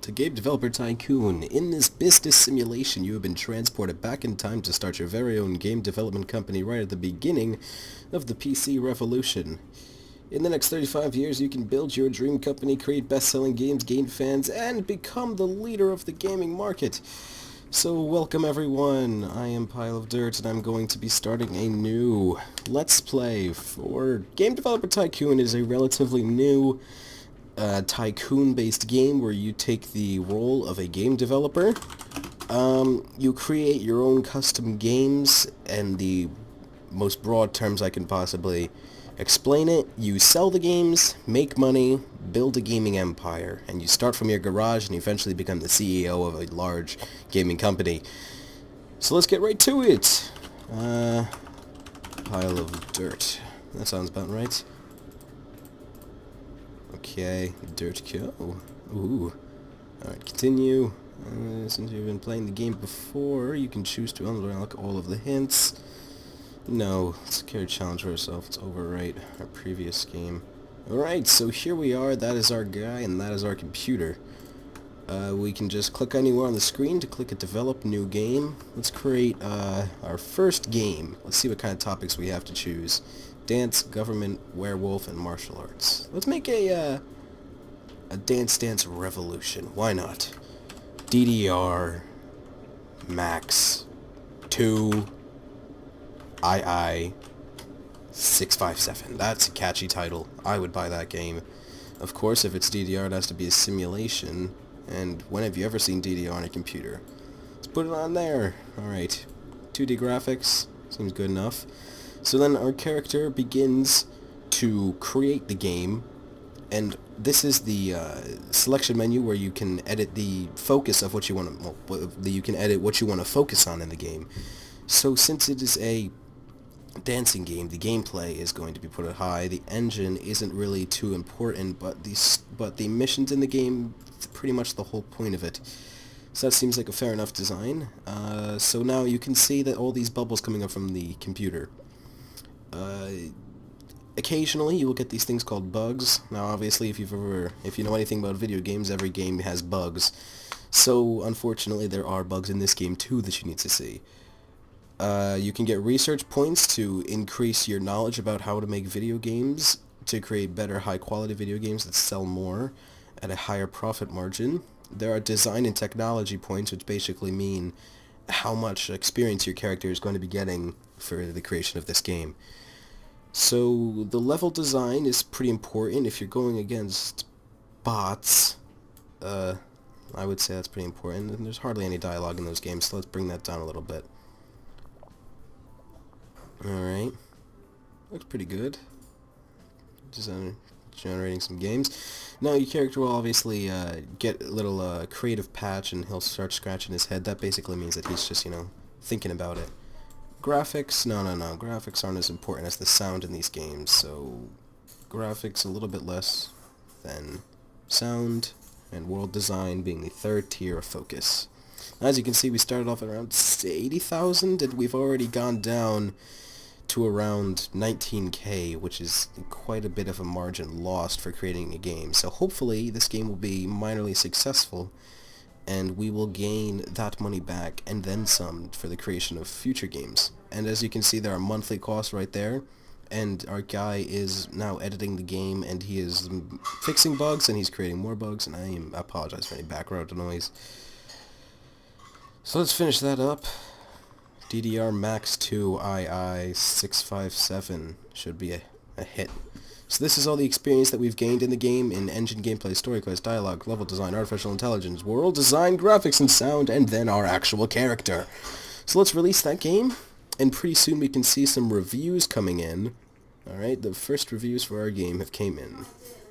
to Game Developer Tycoon. In this business simulation, you have been transported back in time to start your very own game development company right at the beginning of the PC revolution. In the next 35 years, you can build your dream company, create best-selling games, gain fans, and become the leader of the gaming market. So welcome everyone, I am Pile of Dirt and I'm going to be starting a new Let's Play for Game Developer Tycoon. It is a relatively new tycoon-based game where you take the role of a game developer. You create your own custom games, and the most broad terms I can possibly explain it, you sell the games, make money, build a gaming empire, and you start from your garage and eventually become the CEO of a large gaming company. So let's get right to it. Pile of dirt. That sounds about right. Okay, dirt go. Ooh. Alright, continue. Since you've been playing the game before, you can choose to unlock all of the hints. No, let's carry a challenge for ourselves. Let's overwrite our previous game. Alright, so here we are. That is our guy, and that is our computer. We can just click anywhere on the screen to click at Develop New Game. Let's create our first game. Let's see what kind of topics we have to choose. Dance, government, werewolf, and martial arts. Let's make a Dance Revolution. Why not? DDRMAX2II576. That's a catchy title. I would buy that game. Of course, if it's DDR, it has to be a simulation. And when have you ever seen DDR on a computer? Let's put it on there. Alright. 2D graphics. Seems good enough. So then our character begins to create the game, and this is the selection menu where you can edit the focus of what you want to, you can edit what you want to focus on in the game. So since it is a dancing game, the gameplay is going to be put at high. The engine isn't really too important, but the missions in the game, pretty much the whole point of it. So that seems like a fair enough design. So now you can see that all these bubbles coming up from the computer. Occasionally you will get these things called bugs. Now obviously if you know anything about video games, every game has bugs. So unfortunately there are bugs in this game too that you need to see. You can get research points to increase your knowledge about how to make video games, to create better high quality video games that sell more at a higher profit margin. There are design and technology points, which basically mean how much experience your character is going to be getting for the creation of this game. So the level design is pretty important. If you're going against bots, I would say that's pretty important. And there's hardly any dialogue in those games, so let's bring that down a little bit. Alright. Looks pretty good. Just generating some games. Now your character will obviously get a little creative patch, and he'll start scratching his head. That basically means that he's just, thinking about it. Graphics? No. Graphics aren't as important as the sound in these games, so graphics a little bit less than sound, and world design being the third tier of focus. As you can see, we started off at around 80,000, and we've already gone down to around 19k, which is quite a bit of a margin lost for creating a game. So hopefully this game will be minorly successful, and we will gain that money back and then some for the creation of future games. And as you can see, there are monthly costs right there, and our guy is now editing the game, and he is fixing bugs, and he's creating more bugs, and I apologize for any background noise. So let's finish that up. DDRMAX2II576 should be a hit. So this is all the experience that we've gained in the game in engine, gameplay, story quest, dialogue, level design, artificial intelligence, world design, graphics, and sound, and then our actual character. So let's release that game, and pretty soon we can see some reviews coming in. Alright, the first reviews for our game have came in.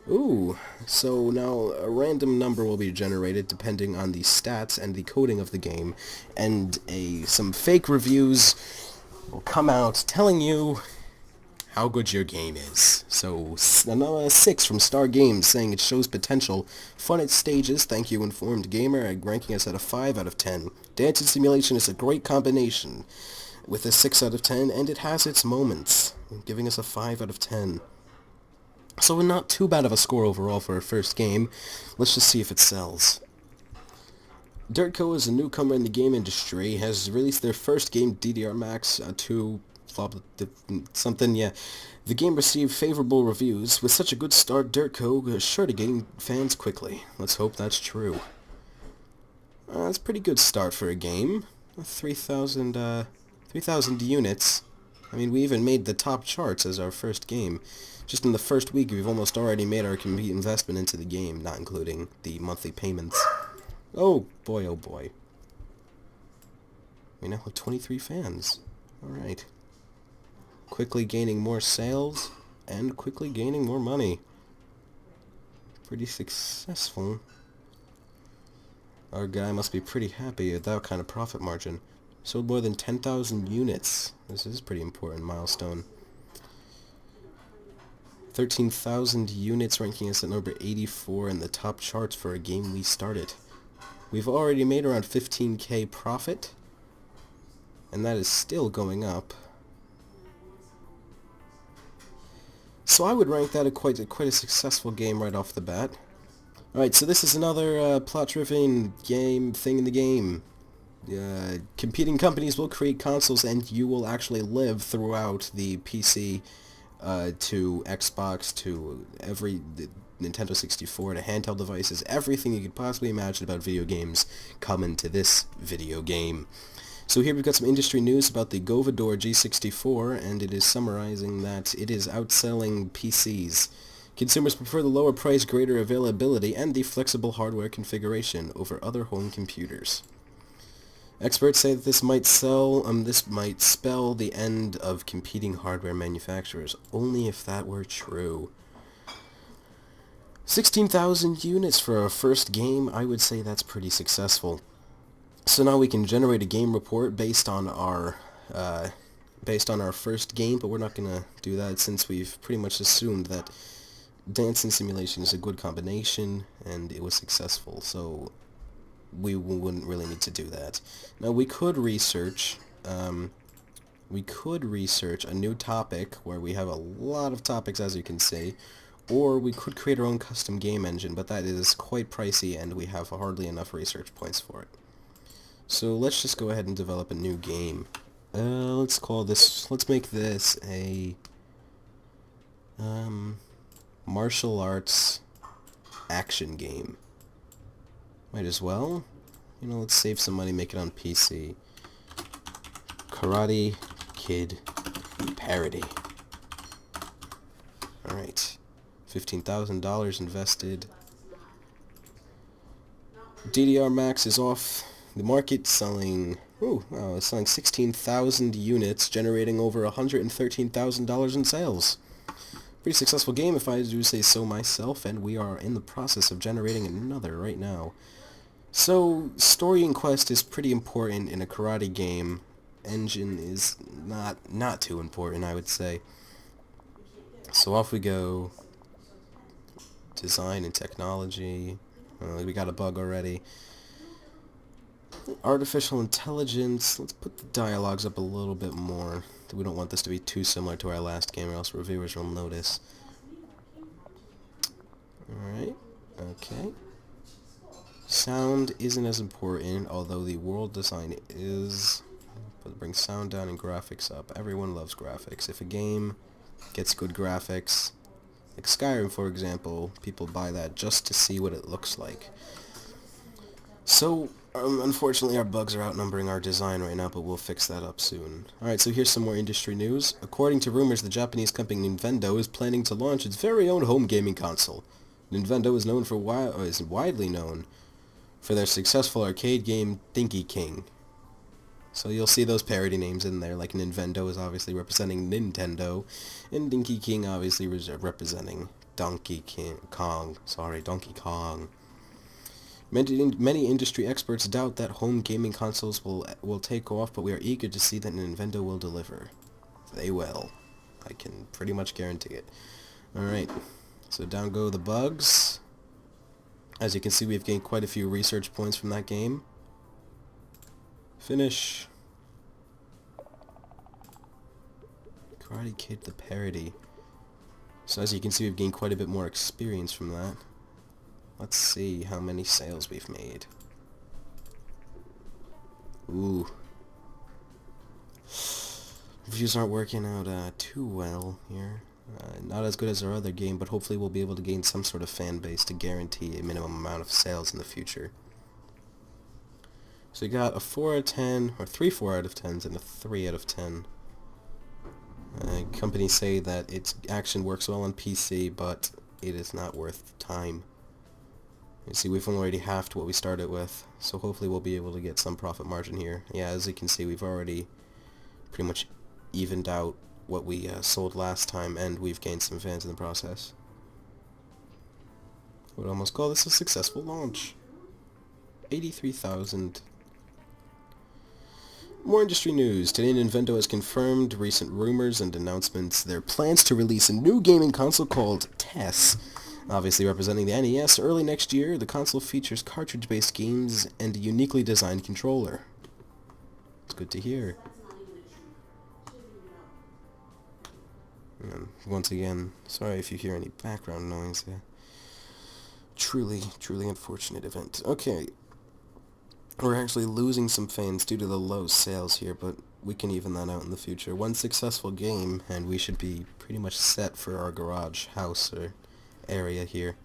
Ooh, so now a random number will be generated depending on the stats and the coding of the game, and some fake reviews will come out telling you how good your game is. So another 6 from Star Games saying it shows potential, fun at stages, thank you Informed Gamer, ranking us at a 5 out of 10. Dance and simulation is a great combination with a 6 out of 10, and it has its moments, giving us a 5 out of 10. So not too bad of a score overall for our first game. Let's just see if it sells. Dirtco is a newcomer in the game industry, has released their first game, DDRMAX2 something, yeah. The game received favorable reviews. With such a good start, Dirtco is sure to gain fans quickly. Let's hope that's true. That's a pretty good start for a game. 3,000 units. I mean, we even made the top charts as our first game. Just in the first week, we've almost already made our complete investment into the game, not including the monthly payments. Oh boy, oh boy. We now have 23 fans. Alright. Quickly gaining more sales, and quickly gaining more money. Pretty successful. Our guy must be pretty happy at that kind of profit margin. Sold more than 10,000 units. This is a pretty important milestone. 13,000 units, ranking us at number 84 in the top charts for a game we started. We've already made around 15k profit, and that is still going up. So I would rank that a quite a successful game right off the bat. Alright, so this is another plot-driven thing in the game. Competing companies will create consoles, and you will actually live throughout the PC to Xbox to every Nintendo 64 to handheld devices. Everything you could possibly imagine about video games come into this video game. So here we've got some industry news about the Govador G64, and it is summarizing that it is outselling PCs. Consumers prefer the lower price, greater availability, and the flexible hardware configuration over other home computers. Experts say that this might spell the end of competing hardware manufacturers. Only if that were true. 16,000 units for our first game. I would say that's pretty successful. So now we can generate a game report based on our first game, but we're not gonna do that since we've pretty much assumed that Dancing Simulation is a good combination and it was successful. So we wouldn't really need to do that. Now we could research a new topic where we have a lot of topics, as you can see, or we could create our own custom game engine, but that is quite pricey and we have hardly enough research points for it. So let's just go ahead and develop a new game. Let's make this a martial arts action game. Might as well. You know, let's save some money, make it on PC. Karate Kid Parody. Alright. $15,000 invested. DDRMAX is off the market, selling... it's selling 16,000 units, generating over $113,000 in sales. Pretty successful game, if I do say so myself, and we are in the process of generating another right now. So, story and quest is pretty important in a karate game. Engine is not too important, I would say. So off we go. Design and technology. We got a bug already. Artificial intelligence. Let's put the dialogues up a little bit more. We don't want this to be too similar to our last game, or else reviewers will notice. Alright. Okay. Sound isn't as important, although the world design is. But bring sound down and graphics up. Everyone loves graphics. If a game gets good graphics, like Skyrim, for example, people buy that just to see what it looks like. So, unfortunately, our bugs are outnumbering our design right now, but we'll fix that up soon. Alright, so here's some more industry news. According to rumors, the Japanese company Nintendo is planning to launch its very own home gaming console. Nintendo is widely known for their successful arcade game Dinky King. So you'll see those parody names in there, like Nintendo is obviously representing Nintendo, and Dinky King obviously representing Donkey Kong. Many industry experts doubt that home gaming consoles will take off, but we are eager to see that Nintendo will deliver. They will. I can pretty much guarantee it. Alright, so down go the bugs. As you can see, we've gained quite a few research points from that game. Finish. Karate Kid the Parody. So as you can see, we've gained quite a bit more experience from that. Let's see how many sales we've made. Ooh. Reviews aren't working out too well here. Not as good as our other game, but hopefully we'll be able to gain some sort of fan base to guarantee a minimum amount of sales in the future. So we got a 4 out of 10, or 3 4 out of 10s, and a 3 out of 10. Companies say that its action works well on PC, but it is not worth time. You see, we've already halved what we started with, so hopefully we'll be able to get some profit margin here. Yeah, as you can see, we've already pretty much evened out what we sold last time, and we've gained some fans in the process. I would almost call this a successful launch. 83,000. More industry news. Today Nintendo has confirmed recent rumors and announcements their plans to release a new gaming console called TES. Obviously representing the NES, early next year, the console features cartridge-based games and a uniquely designed controller. It's good to hear. And once again, sorry if you hear any background noise. Truly unfortunate event. Okay. We're actually losing some fans due to the low sales here, but we can even that out in the future. One successful game, and we should be pretty much set for our garage house or area here.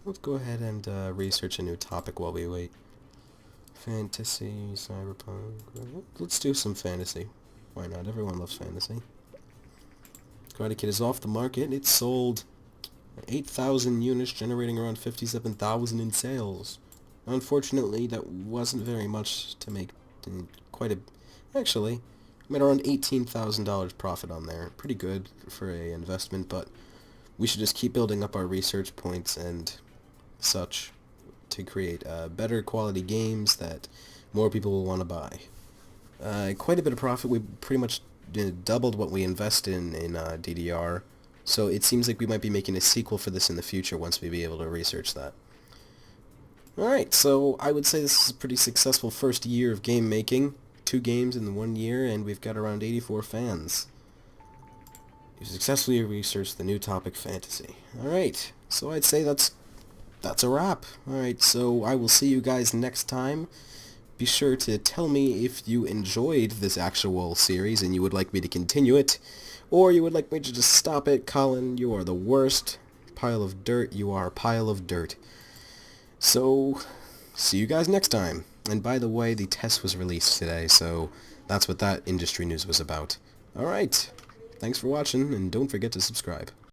Let's go ahead and research a new topic while we wait. Fantasy, cyberpunk. Let's do some fantasy. Why not? Everyone loves fantasy. Karate Kid is off the market. It's sold 8,000 units, generating around 57,000 in sales. Unfortunately, that wasn't very much to make quite a... Actually, made around $18,000 profit on there. Pretty good for a investment, but we should just keep building up our research points and such to create better quality games that more people will want to buy. Quite a bit of profit. We pretty much doubled what we invested in DDR, so it seems like we might be making a sequel for this in the future once we be able to research that. Alright, so I would say this is a pretty successful first year of game making. 2 games in the 1 year, and we've got around 84 fans. You successfully researched the new topic, fantasy. Alright, so I'd say that's a wrap. Alright, so I will see you guys next time. Be sure to tell me if you enjoyed this actual series and you would like me to continue it, or you would like me to just stop it. Colin, you are the worst pile of dirt. You are a pile of dirt. So, see you guys next time. And by the way, the test was released today, so that's what that industry news was about. Alright, thanks for watching, and don't forget to subscribe.